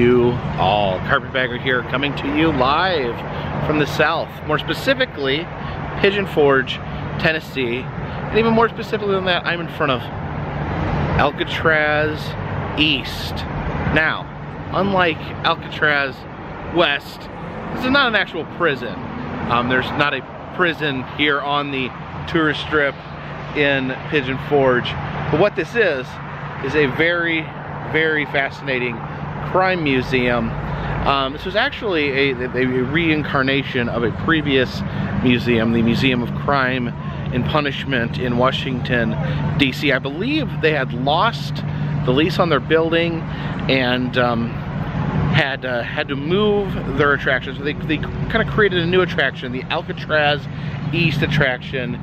you all. Carpetbagger here, coming to you live from the South. More specifically, Pigeon Forge, Tennessee. And even more specifically than that, I'm in front of Alcatraz East. Now, unlike Alcatraz West, this is not an actual prison. There's not a prison here on the tourist strip in Pigeon Forge. But what this is a very, very fascinating crime museum. This was actually a reincarnation of a previous museum, the Museum of Crime and Punishment in Washington, D.C. I believe they had lost the lease on their building and had to move their attraction. So they kind of created a new attraction, the Alcatraz East attraction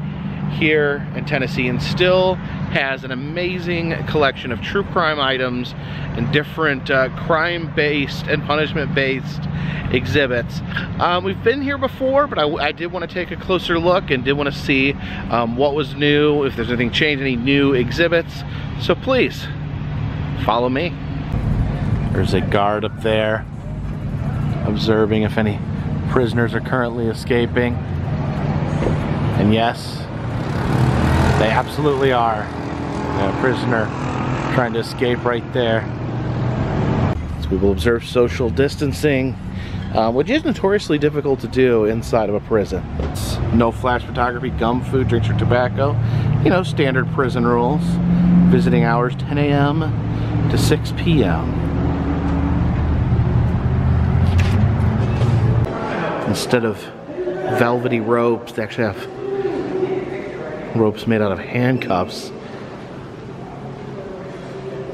here in Tennessee, and still has an amazing collection of true crime items and different crime-based and punishment-based exhibits. We've been here before, but I did want to take a closer look and did want to see what was new, if there's anything changed, any new exhibits. So please, follow me. There's a guard up there observing if any prisoners are currently escaping. And yes, they absolutely are. A prisoner trying to escape right there. So we will observe social distancing, which is notoriously difficult to do inside of a prison. It's no flash photography, gum, food, drinks, or tobacco. You know, standard prison rules. Visiting hours 10 a.m. to 6 p.m. Instead of velvety ropes, they actually have ropes made out of handcuffs.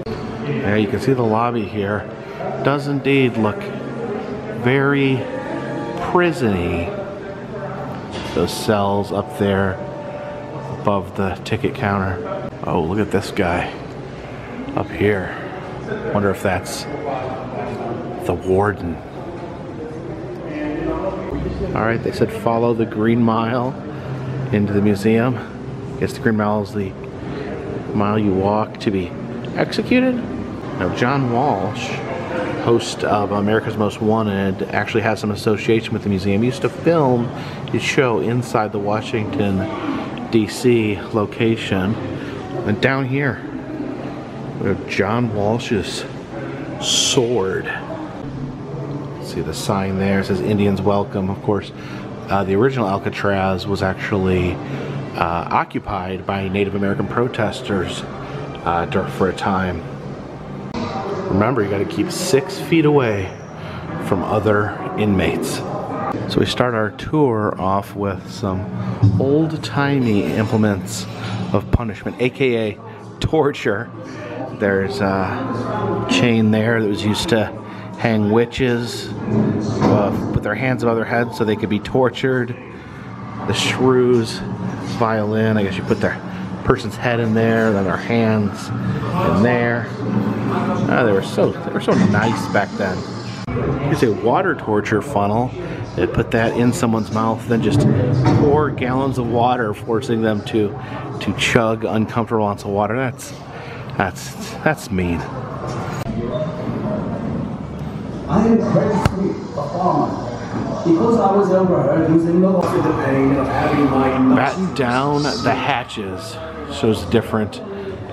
There you can see the lobby here. Does indeed look very prison-y. Those cells up there above the ticket counter. Oh, look at this guy up here. Wonder if that's the warden. Alright, they said follow the Green Mile into the museum. I guess the Green Mile is the mile you walk to be executed. Now, John Walsh, host of America's Most Wanted, actually has some association with the museum. He used to film his show inside the Washington, D.C. location. And down here, we have John Walsh's sword. See the sign there, it says Indians Welcome. Of course, the original Alcatraz was actually occupied by Native American protesters for a time. Remember, you got to keep 6 feet away from other inmates. So we start our tour off with some old-timey implements of punishment, aka torture. There's a chain there that was used to hang witches, put their hands above their heads so they could be tortured. The shrews, violin, I guess you put their person's head in there, then their hands in there. They were so nice back then. Here's a water torture funnel. They put that in someone's mouth, then just pour gallons of water, forcing them to chug uncomfortable amounts of water. That's mean. I am very sweet, because I was younger, losing the pain of having my batten down the hatches shows the different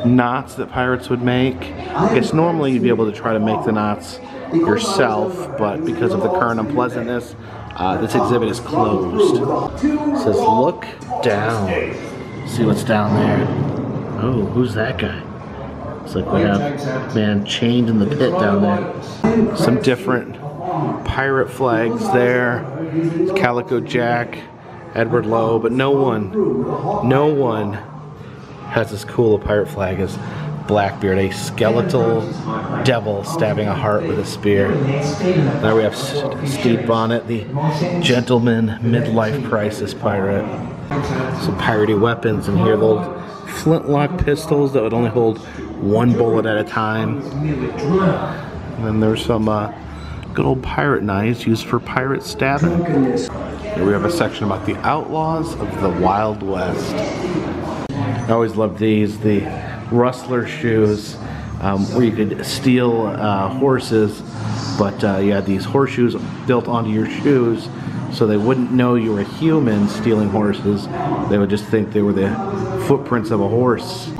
knots that pirates would make. I guess normally you'd be able to try to make the knots yourself, but because of the current unpleasantness, this exhibit is closed. It says look down. See what's down there. Oh, who's that guy? It's like we have a man chained in the pit down there. Some different pirate flags there. Calico Jack, Edward Lowe, but no one has as cool a pirate flag as Blackbeard, a skeletal devil stabbing a heart with a spear. Now we have Steve Bonnet, the gentleman midlife crisis pirate. Some piratey weapons in here, the old flintlock pistols that would only hold 1 bullet at a time. And then there's some good old pirate knives used for pirate stabbing. Here we have a section about the Outlaws of the Wild West. I always loved these, the rustler shoes, where you could steal horses But you had these horseshoes built onto your shoes so they wouldn't know you were a human stealing horses. They would just think they were the footprints of a horse.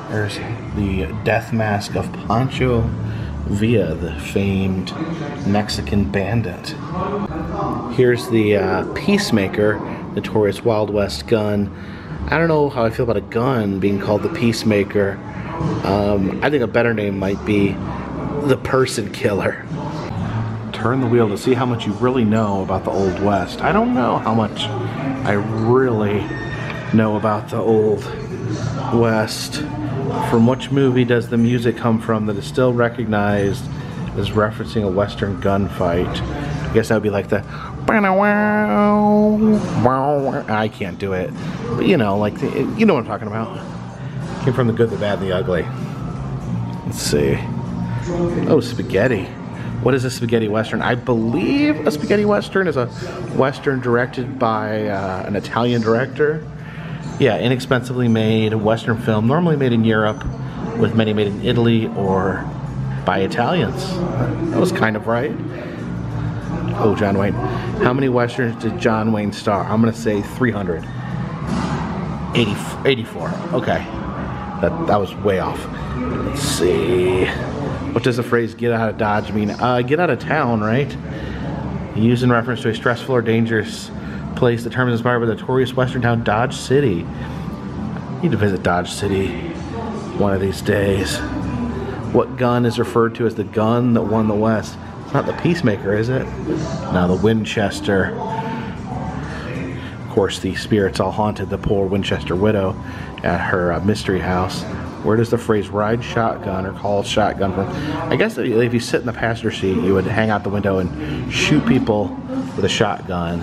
There's the death mask of Pancho Villa, the famed Mexican bandit. Here's the Peacemaker, notorious Wild West gun. I don't know how I feel about a gun being called the Peacemaker. I think a better name might be the Person Killer. Turn the wheel to see how much you really know about the Old West. I don't know how much I really know about the Old West. From which movie does the music come from that is still recognized as referencing a Western gunfight? I guess that would be like the... I can't do it. But you know, like, you know what I'm talking about. Came from The Good, the Bad, and the Ugly. Let's see. Oh, spaghetti. What is a spaghetti western? I believe a spaghetti western is a western directed by an Italian director. Yeah, inexpensively made western film, normally made in Europe, with many made in Italy or by Italians. That was kind of right. Oh, John Wayne. How many westerns did John Wayne star? I'm gonna say 300. 84. Okay. That was way off. Let's see. What does the phrase "get out of Dodge" mean? Get out of town, right? Used in reference to a stressful or dangerous place. The term is inspired by the notorious western town Dodge City. I need to visit Dodge City one of these days. What gun is referred to as the gun that won the West? It's not the Peacemaker, is it? No, the Winchester. Of course, the spirits all haunted the poor Winchester widow at her mystery house. Where does the phrase "ride shotgun" or "call shotgun" from? I guess if you sit in the passenger seat, you would hang out the window and shoot people with a shotgun.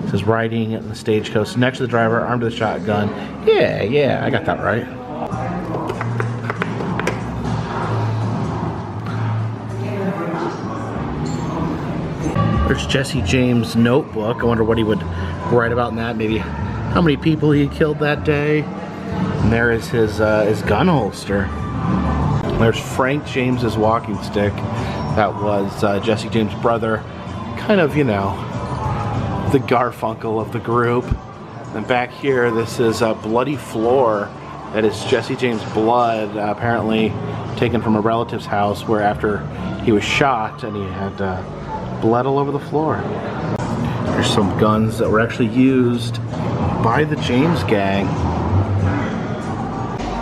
It says riding in the stagecoach next to the driver, armed with a shotgun. Yeah, I got that right. There's Jesse James' notebook. I wonder what he would write about in that. Maybe how many people he killed that day. And there is his gun holster. There's Frank James's walking stick. That was Jesse James' brother. Kind of, you know, the Garfunkel of the group. And back here, this is a bloody floor. That is Jesse James' blood, apparently taken from a relative's house where after he was shot and he had blood all over the floor. There's some guns that were actually used by the James gang.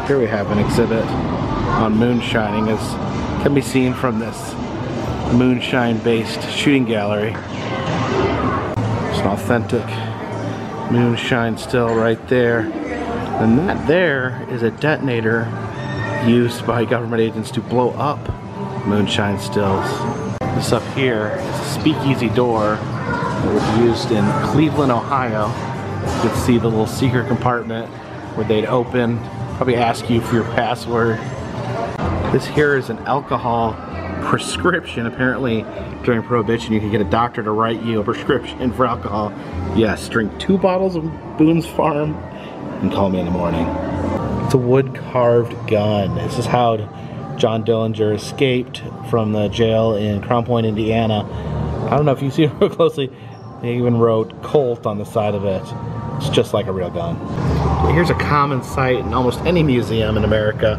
Here we have an exhibit on moonshining, as can be seen from this moonshine-based shooting gallery. It's an authentic moonshine still right there. And that there is a detonator used by government agents to blow up moonshine stills. This up here is a speakeasy door that was used in Cleveland, Ohio. You can see the little secret compartment where they'd open, probably ask you for your password. This here is an alcohol prescription. Apparently during Prohibition you could get a doctor to write you a prescription for alcohol. Yes, drink 2 bottles of Boone's Farm and call me in the morning. It's a wood carved gun. This is how John Dillinger escaped from the jail in Crown Point, Indiana. I don't know if you see it real closely. They even wrote Colt on the side of it. It's just like a real gun. Here's a common sight in almost any museum in America.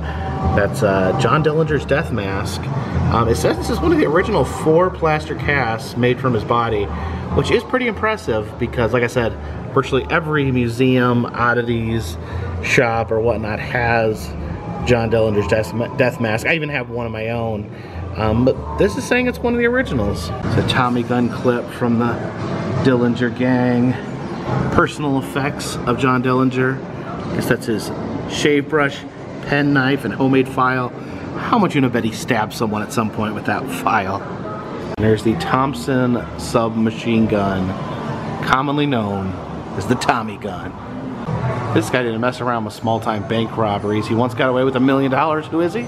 That's John Dillinger's death mask. It says this is one of the original 4 plaster casts made from his body, which is pretty impressive because, like I said, virtually every museum, oddities, shop, or whatnot has John Dillinger's death mask. I even have one of my own. But this is saying it's one of the originals. It's a Tommy gun clip from the Dillinger gang. Personal effects of John Dillinger. I guess that's his shave brush, pen knife, and homemade file. How much you know bet he stabbed someone at some point with that file? And there's the Thompson Submachine Gun, commonly known as the Tommy gun. This guy didn't mess around with small-time bank robberies. He once got away with $1 million. Who is he?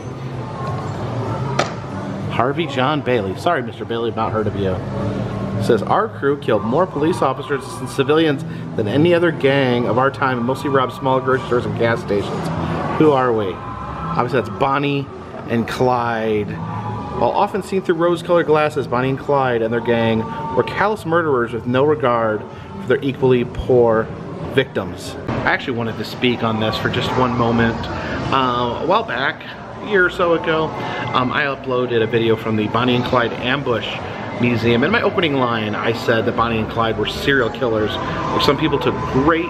Harvey John Bailey. Sorry, Mr. Bailey, I've not heard of you. It says, our crew killed more police officers and civilians than any other gang of our time and mostly robbed small grocery stores and gas stations. Who are we? Obviously that's Bonnie and Clyde While often seen through rose-colored glasses, Bonnie and Clyde and their gang were callous murderers with no regard for their equally poor victims. I actually wanted to speak on this for just one moment. A while back, a year or so ago, I uploaded a video from the Bonnie and Clyde Ambush Museum. In my opening line, I said that Bonnie and Clyde were serial killers, which some people took great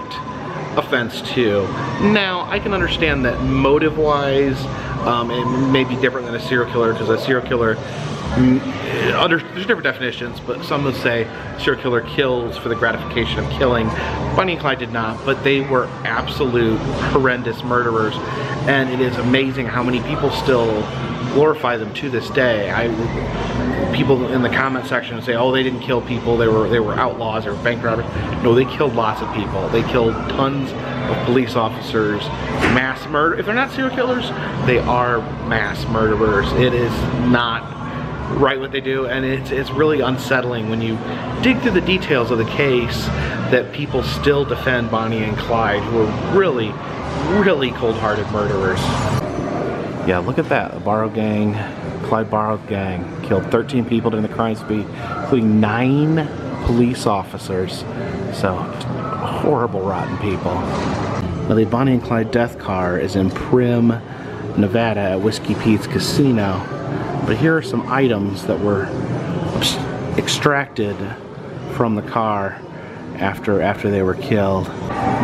offense to. Now, I can understand that motive-wise, it may be different than a serial killer, because a serial killer, there's different definitions, but some would say serial killer kills for the gratification of killing. Bonnie and Clyde did not, but they were absolute horrendous murderers, and it is amazing how many people still glorify them to this day. People in the comment section say, oh, they didn't kill people, they were outlaws, they were bank robbers. No, they killed lots of people. They killed tons of police officers. Mass murder, if they're not serial killers, they are mass murderers. It is not right what they do, and it's really unsettling when you dig through the details of the case that people still defend Bonnie and Clyde, who were really, really cold-hearted murderers. Yeah, look at that. The Barrow gang, Clyde Barrow gang, killed 13 people during the crime spree, including 9 police officers. So, horrible, rotten people. Now, the Bonnie and Clyde death car is in Primm, Nevada at Whiskey Pete's Casino. But here are some items that were extracted from the car after they were killed.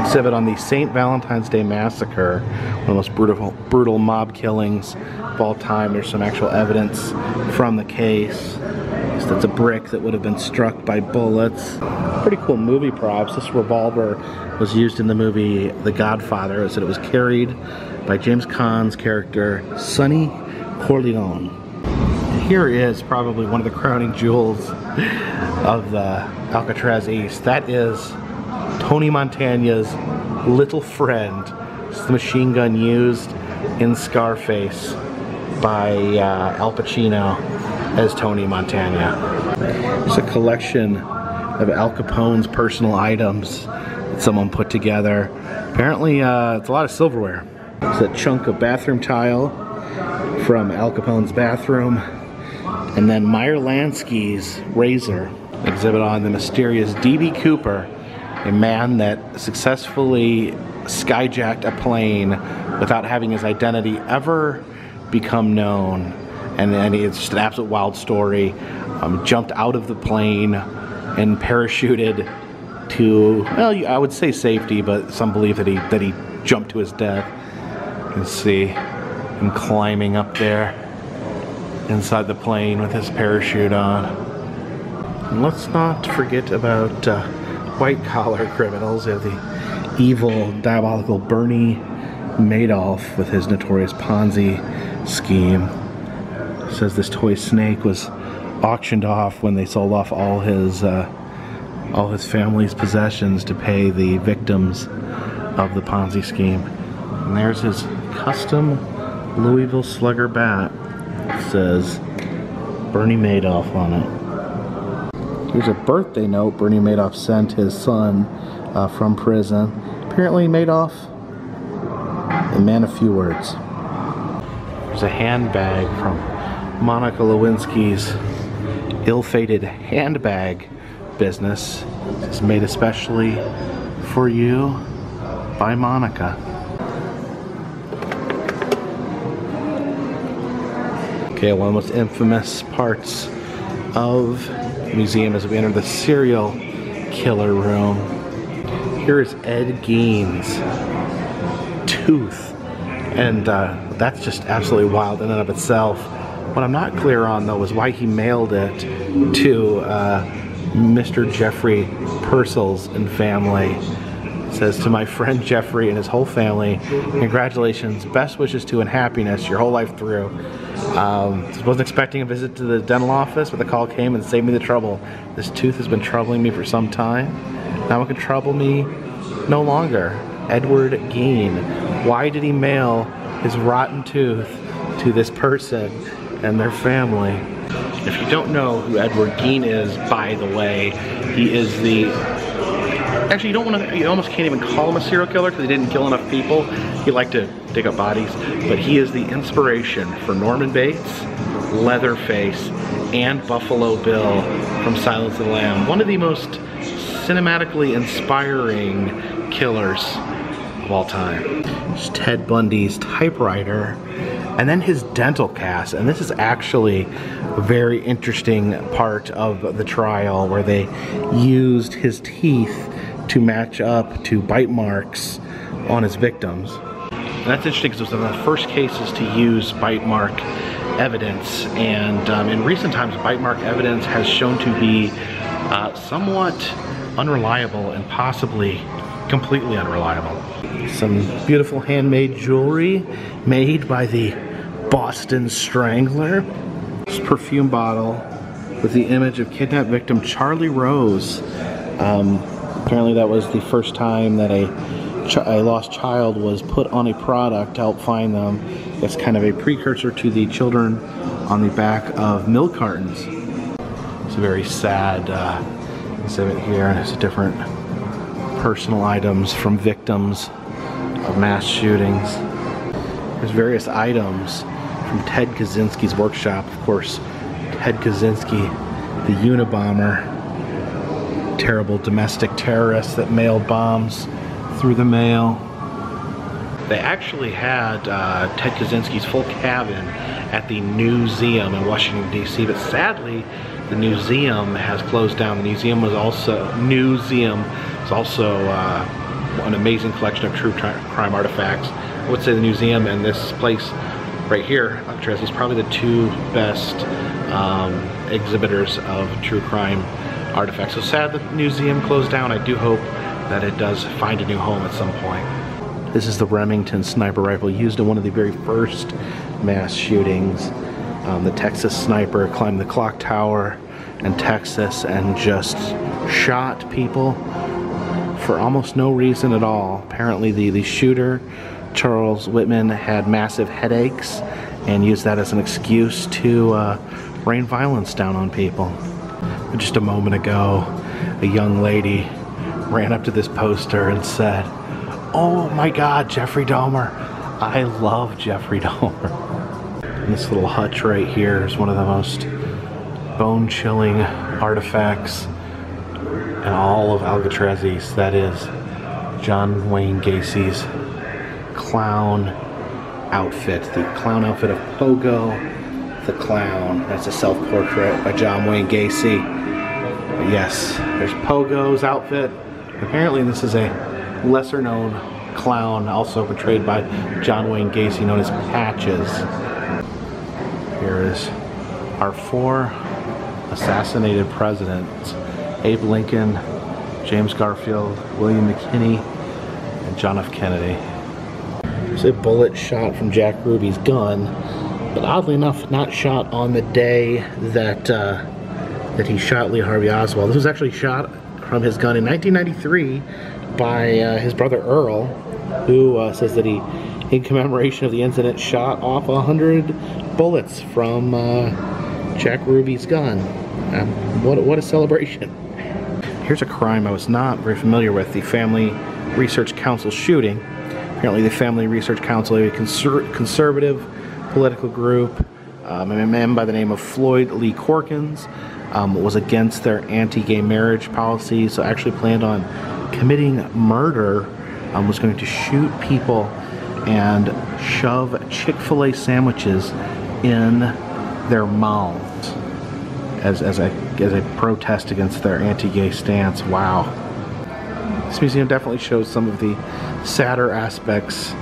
Exhibit on the St. Valentine's Day Massacre, one of the most brutal mob killings of all time. There's some actual evidence from the case. So that's a brick that would have been struck by bullets. Pretty cool movie props. This revolver was used in the movie The Godfather. It said it was carried by James Caan's character, Sonny Corleone. Here is probably one of the crowning jewels of the Alcatraz East. That is Tony Montana's little friend. It's the machine gun used in Scarface by Al Pacino as Tony Montana. It's a collection of Al Capone's personal items that someone put together. Apparently it's a lot of silverware. It's a chunk of bathroom tile from Al Capone's bathroom, and then Meyer Lansky's razor. Exhibit on the mysterious D.B. Cooper, a man that successfully skyjacked a plane without having his identity ever become known. And it's just an absolute wild story. Jumped out of the plane and parachuted to, well, I would say safety, but some believe that he jumped to his death. You can see him climbing up there inside the plane with his parachute on. And let's not forget about white-collar criminals. We have the evil, diabolical Bernie Madoff with his notorious Ponzi scheme. It says this toy snake was auctioned off when they sold off all his family's possessions to pay the victims of the Ponzi scheme. And there's his custom Louisville Slugger bat. It says Bernie Madoff on it. Here's a birthday note Bernie Madoff sent his son from prison. Apparently Madoff, a man of few words. There's a handbag from Monica Lewinsky's ill-fated handbag business. It's made especially for you by Monica. Okay, one of the most infamous parts of the museum as we enter the serial killer room. Here is Ed Gein's tooth, and that's just absolutely wild in and of itself. What I'm not clear on, though, is why he mailed it to Mr. Jeffrey Purcell's and family. It says, to my friend Jeffrey and his whole family, congratulations, best wishes to and happiness your whole life through. Wasn't expecting a visit to the dental office, but the call came and saved me the trouble. This tooth has been troubling me for some time. Now it can trouble me no longer. Edward Gein. Why did he mail his rotten tooth to this person and their family? If you don't know who Edward Gein is, by the way, he is the... Actually, you almost can't even call him a serial killer because he didn't kill enough people. He liked to dig up bodies, but he is the inspiration for Norman Bates, Leatherface, and Buffalo Bill from Silence of the Lamb. One of the most cinematically inspiring killers of all time. It's Ted Bundy's typewriter, and then his dental cast. And this is actually a very interesting part of the trial, where they used his teeth to match up to bite marks on his victims. And that's interesting because it was one of the first cases to use bite mark evidence, and in recent times bite mark evidence has shown to be somewhat unreliable and possibly completely unreliable. Some beautiful handmade jewelry made by the Boston Strangler. This perfume bottle with the image of kidnapped victim Charlie Rose. Apparently that was the first time that a lost child was put on a product to help find them. It's kind of a precursor to the children on the back of milk cartons. It's a very sad exhibit here, and it's different personal items from victims of mass shootings. There's various items from Ted Kaczynski's workshop. Of course, Ted Kaczynski, the Unabomber, terrible domestic terrorist that mailed bombs through the mail. They actually had Ted Kaczynski's full cabin at the Museum in Washington, D.C., but sadly, the museum has closed down. The museum was also an amazing collection of true crime artifacts. I would say the museum and this place right here, Alcatraz, is probably the two best exhibitors of true crime artifacts. So sad the museum closed down. I do hope that it does find a new home at some point. This is the Remington sniper rifle used in one of the very first mass shootings. The Texas sniper climbed the clock tower in Texas and just shot people for almost no reason at all. Apparently the shooter, Charles Whitman, had massive headaches and used that as an excuse to rain violence down on people. Just a moment ago, a young lady ran up to this poster and said, "Oh my God, Jeffrey Dahmer. I love Jeffrey Dahmer." And this little hutch right here is one of the most bone-chilling artifacts in all of Alcatraz East. That is John Wayne Gacy's clown outfit. The clown outfit of Pogo the Clown. That's a self-portrait by John Wayne Gacy. But yes, there's Pogo's outfit. Apparently this is a lesser-known clown, also portrayed by John Wayne Gacy, known as Patches. Here is our 4 assassinated presidents: Abe Lincoln, James Garfield, William McKinney, and John F. Kennedy. There's a bullet shot from Jack Ruby's gun, but oddly enough, not shot on the day that that he shot Lee Harvey Oswald. This was actually shot from his gun in 1993 by his brother Earl, who says that he, in commemoration of the incident, shot off 100 bullets from Jack Ruby's gun. What a celebration. Here's a crime I was not very familiar with: the Family Research Council shooting. Apparently the Family Research Council, a conservative political group, a man by the name of Floyd Lee Corkins, was against their anti-gay marriage policy, so actually planned on committing murder, was going to shoot people and shove Chick-fil-A sandwiches in their mouths as a protest against their anti-gay stance. Wow. This museum definitely shows some of the sadder aspects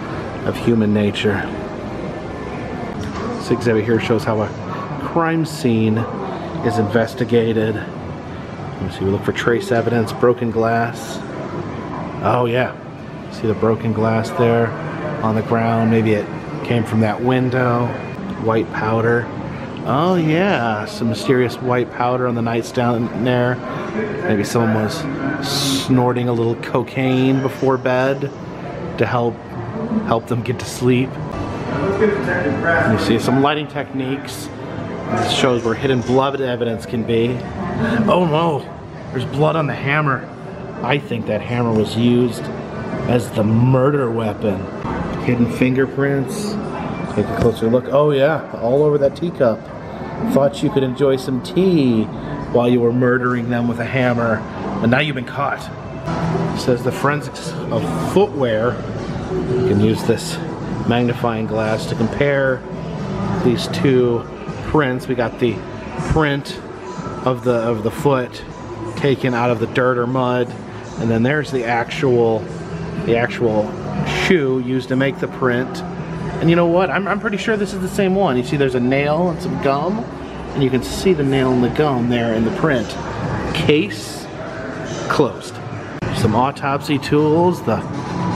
of human nature. This exhibit here shows how a crime scene is investigated. Let me see, we look for trace evidence, broken glass. Oh yeah, see the broken glass there on the ground. Maybe it came from that window. White powder. Oh yeah, some mysterious white powder on the nightstand there. Maybe someone was snorting a little cocaine before bed to help them get to sleep. You see some lighting techniques. This shows where hidden blood evidence can be. Oh no, there's blood on the hammer. I think that hammer was used as the murder weapon. Hidden fingerprints. Take a closer look. Oh yeah, all over that teacup. Thought you could enjoy some tea while you were murdering them with a hammer, and now you've been caught. It says the forensics of footwear. You can use this magnifying glass to compare these two prints. We got the print of the foot taken out of the dirt or mud, and then there's the actual shoe used to make the print. And you know what? I'm pretty sure this is the same one. You see there's a nail and some gum, and you can see the nail and the gum there in the print. Case closed. Some autopsy tools, the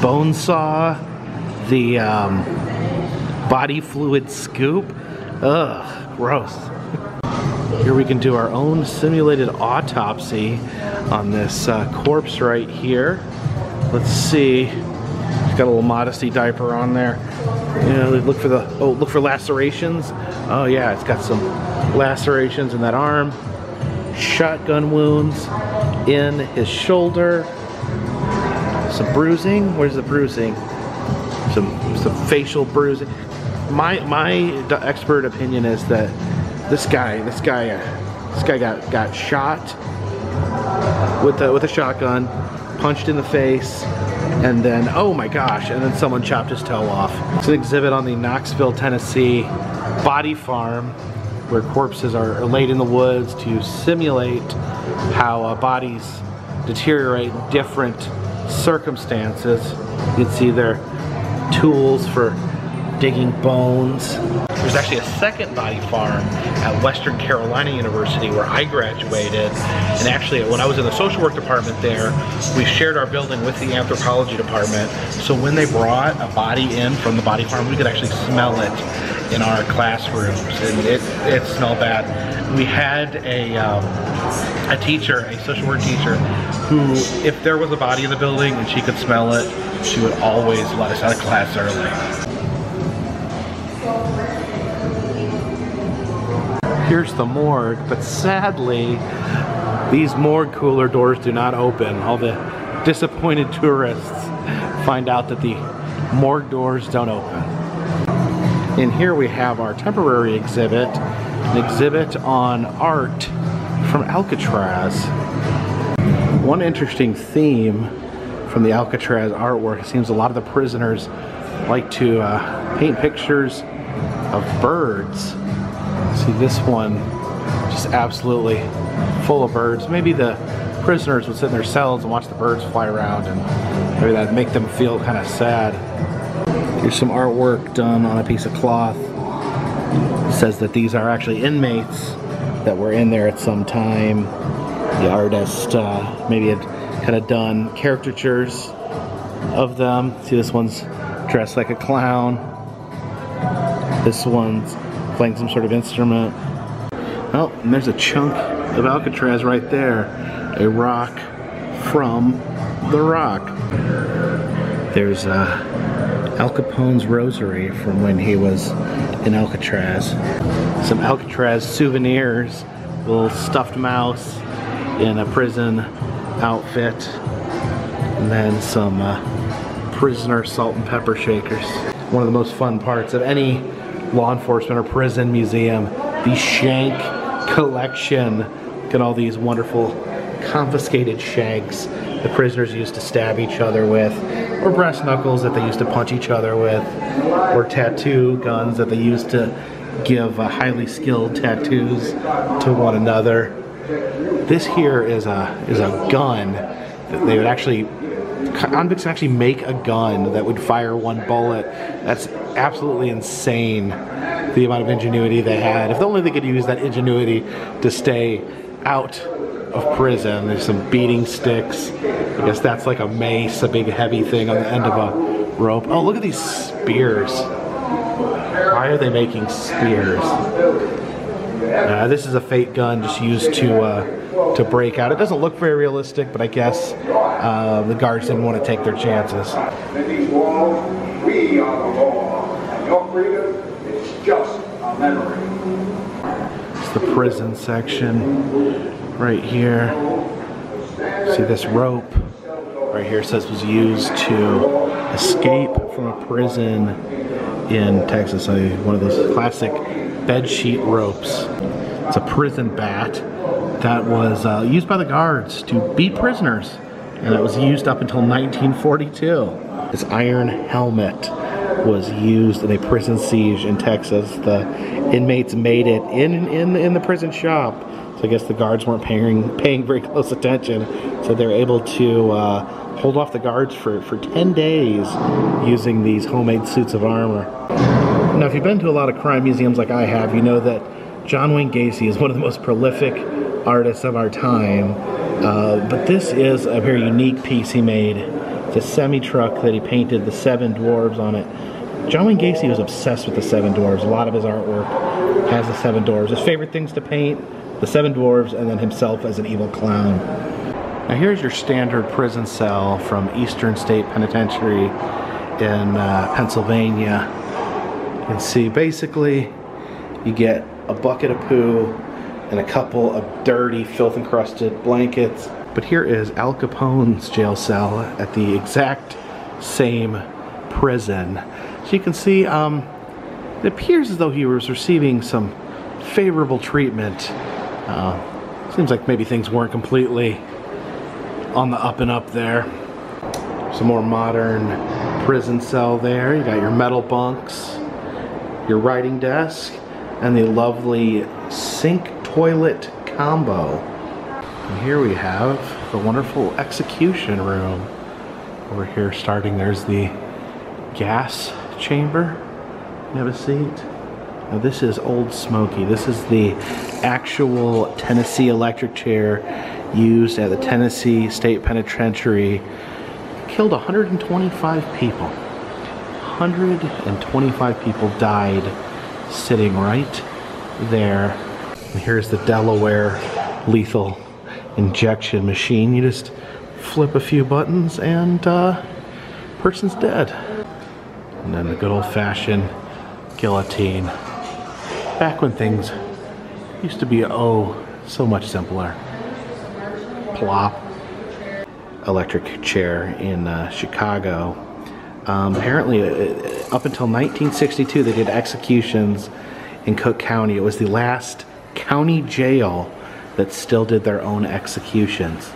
bone saw, the body fluid scoop. Ugh, gross. Here we can do our own simulated autopsy on this corpse right here. Let's see. It's got a little modesty diaper on there. You know, look for lacerations. Oh yeah, it's got some lacerations in that arm. Shotgun wounds in his shoulder. Some bruising. Where's the bruising? Some facial bruising. My expert opinion is that this guy got shot with a shotgun, punched in the face, and then, oh my gosh, and then someone chopped his toe off. It's an exhibit on the Knoxville, Tennessee body farm where corpses are laid in the woods to simulate how bodies deteriorate in different circumstances. You can see their tools for digging bones. There's actually a second body farm at Western Carolina University where I graduated, and actually when I was in the social work department there, we shared our building with the anthropology department, so when they brought a body in from the body farm, we could actually smell it in our classrooms, and it smelled bad. We had a teacher, a social work teacher, who, if there was a body in the building and she could smell it, she would always let us out of class early. Here's the morgue, but sadly, these morgue cooler doors do not open. All the disappointed tourists find out that the morgue doors don't open. And here we have our temporary exhibit, an exhibit on art from Alcatraz. One interesting theme from the Alcatraz artwork, it seems a lot of the prisoners like to paint pictures of birds. See this one, just absolutely full of birds. Maybe the prisoners would sit in their cells and watch the birds fly around, and maybe that'd make them feel kind of sad. Here's some artwork done on a piece of cloth. It says that these are actually inmates that were in there at some time. The artist maybe had kind of done caricatures of them. See, this one's dressed like a clown. This one's playing some sort of instrument. Oh, and there's a chunk of Alcatraz right there. A rock from the rock. There's Al Capone's rosary from when he was in Alcatraz. Some Alcatraz souvenirs. A little stuffed mouse in a prison outfit. And then some prisoner salt and pepper shakers. One of the most fun parts of any law enforcement or prison museum, the Shank Collection. Look at all these wonderful confiscated shanks the prisoners used to stab each other with, or brass knuckles that they used to punch each other with, or tattoo guns that they used to give highly skilled tattoos to one another. This here is a gun that they would actually, convicts actually make a gun that would fire one bullet. That's absolutely insane, the amount of ingenuity they had. If only they could use that ingenuity to stay out of prison. There's some beating sticks. I guess that's like a mace, a big heavy thing on the end of a rope. Oh, look at these spears. Why are they making spears? This is a fake gun just used to break out. It doesn't look very realistic, but I guess the guards didn't want to take their chances. In these walls, we are the law, and your freedom is just a memory. It's the prison section right here. See this rope right here says was used to escape from from a prison in Texas. One of those classic bed sheet ropes. It's a prison bat that was used by the guards to beat prisoners, and it was used up until 1942. This iron helmet was used in a prison siege in Texas. The inmates made it in the prison shop, so I guess the guards weren't paying very close attention, so they were able to hold off the guards for 10 days using these homemade suits of armor. Now, if you've been to a lot of crime museums like I have, you know that John Wayne Gacy is one of the most prolific artists of our time, but this is a very unique piece he made. It's a semi-truck that he painted the 7 dwarves on it. John Wayne Gacy was obsessed with the 7 dwarves. A lot of his artwork has the 7 dwarves. His favorite things to paint, the 7 dwarves, and then himself as an evil clown. Now here's your standard prison cell from Eastern State Penitentiary in Pennsylvania. You can see basically you get a bucket of poo and a couple of dirty, filth-encrusted blankets. But here is Al Capone's jail cell at the exact same prison. So you can see it appears as though he was receiving some favorable treatment. Seems like maybe things weren't completely on the up and up there. Some more modern prison cell there. You got your metal bunks, your writing desk, and the lovely sink toilet combo. And here we have the wonderful execution room. Over here starting, there's the gas chamber. You have a seat. Now this is Old Smoky. This is the actual Tennessee electric chair used at the Tennessee State Penitentiary. Killed 125 people. 125 people died sitting right there. And here's the Delaware lethal injection machine. You just flip a few buttons and person's dead. And then the good old-fashioned guillotine. Back when things used to be so much simpler. Plop. Electric chair in Chicago. Apparently up until 1962 they did executions in Cook County. It was the last county jail that still did their own executions.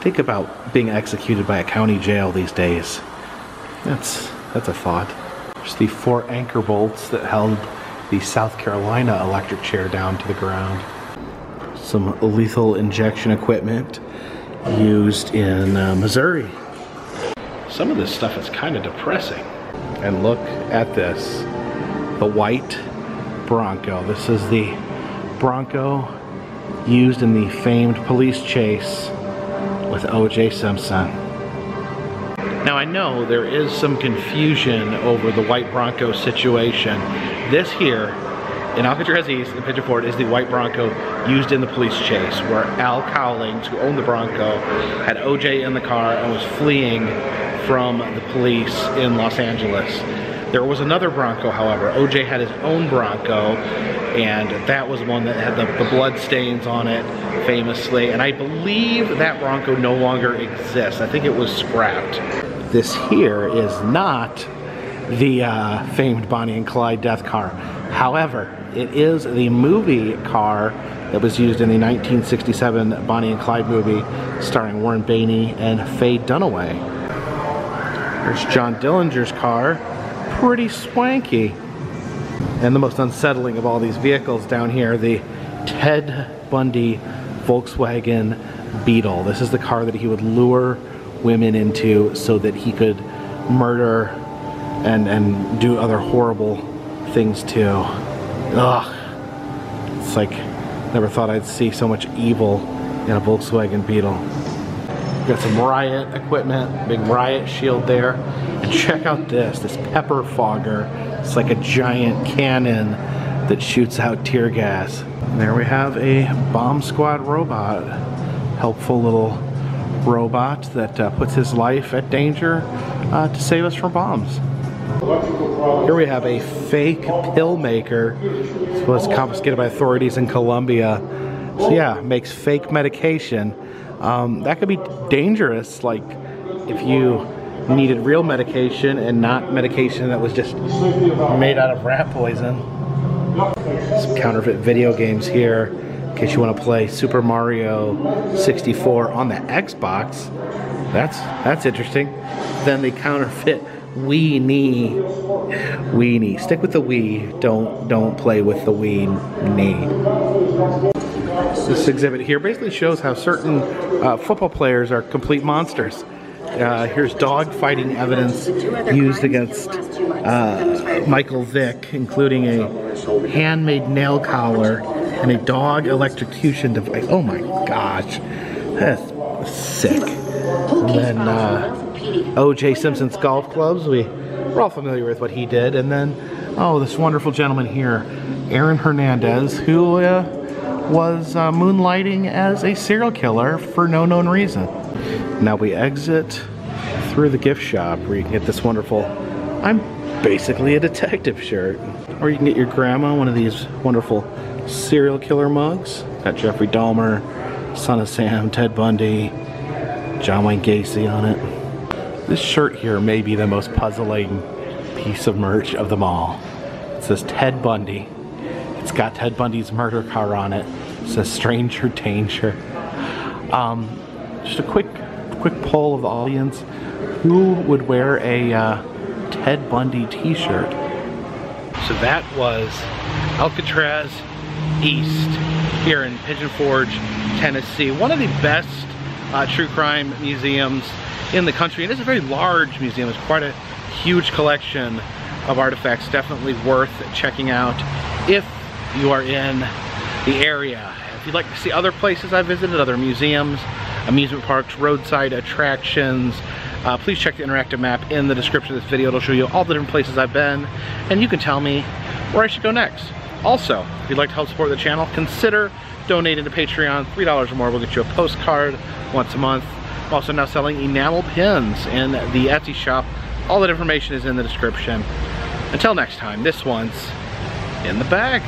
Think about being executed by a county jail these days. That's a thought. There's the 4 anchor bolts that held the South Carolina electric chair down to the ground. Some lethal injection equipment used in Missouri. Some of this stuff is kind of depressing. And look at this. The white Bronco. This is the Bronco used in the famed police chase with O.J. Simpson. Now I know there is some confusion over the white Bronco situation. This here in Alcatraz East in Pigeon Forge is the white Bronco used in the police chase, where Al Cowlings, who owned the Bronco, had O.J. in the car and was fleeing from the police in Los Angeles. There was another Bronco, however. O.J. had his own Bronco, and that was one that had the blood stains on it, famously. And I believe that Bronco no longer exists. I think it was scrapped. This here is not the famed Bonnie and Clyde death car. However, it is the movie car that was used in the 1967 Bonnie and Clyde movie starring Warren Beatty and Faye Dunaway. There's John Dillinger's car. Pretty swanky. And the most unsettling of all these vehicles down here, the Ted Bundy Volkswagen Beetle. This is the car that he would lure women into so that he could murder and do other horrible things too. Ugh. It's like, never thought I'd see so much evil in a Volkswagen Beetle. Got some riot equipment, big riot shield there. And check out this pepper fogger. It's like a giant cannon that shoots out tear gas. And there we have a bomb squad robot. Helpful little robot that puts his life at danger to save us from bombs. Here we have a fake pill maker. This was confiscated by authorities in Colombia. So yeah, makes fake medication. That could be dangerous, like if you needed real medication and not medication that was just made out of rat poison. Some counterfeit video games here, in case you want to play Super Mario 64 on the Xbox. That's interesting. Then the counterfeit Weenie. Stick with the Wii. Don't play with the Weenie. This exhibit here basically shows how certain football players are complete monsters. Here's dog fighting evidence used against Michael Vick, including a handmade nail collar and a dog electrocution device. Oh my gosh, that's sick. And then O.J. Simpson's golf clubs. We're all familiar with what he did. And then, oh, this wonderful gentleman here, Aaron Hernandez, who was moonlighting as a serial killer for no known reason. Now we exit through the gift shop where you can get this wonderful, I'm basically a detective shirt. Or you can get your grandma one of these wonderful serial killer mugs. Got Jeffrey Dahmer, Son of Sam, Ted Bundy, John Wayne Gacy on it. This shirt here may be the most puzzling piece of merch of them all. It says Ted Bundy. It's got Ted Bundy's murder car on it. It says Stranger Danger. Just a quick poll of the audience. Who would wear a Ted Bundy t-shirt? So that was Alcatraz East here in Pigeon Forge, Tennessee. One of the best true crime museums in the country. It is a very large museum. It's quite a huge collection of artifacts. Definitely worth checking out if you are in the area. If you'd like to see other places I visited, other museums, amusement parks, roadside attractions, please check the interactive map in the description of this video. It'll show you all the different places I've been, and you can tell me where I should go next. Also, if you'd like to help support the channel, consider donating to Patreon. $3 or more will get you a postcard once a month. I'm also now selling enamel pins in the Etsy shop. All that information is in the description. Until next time, this one's in the bag.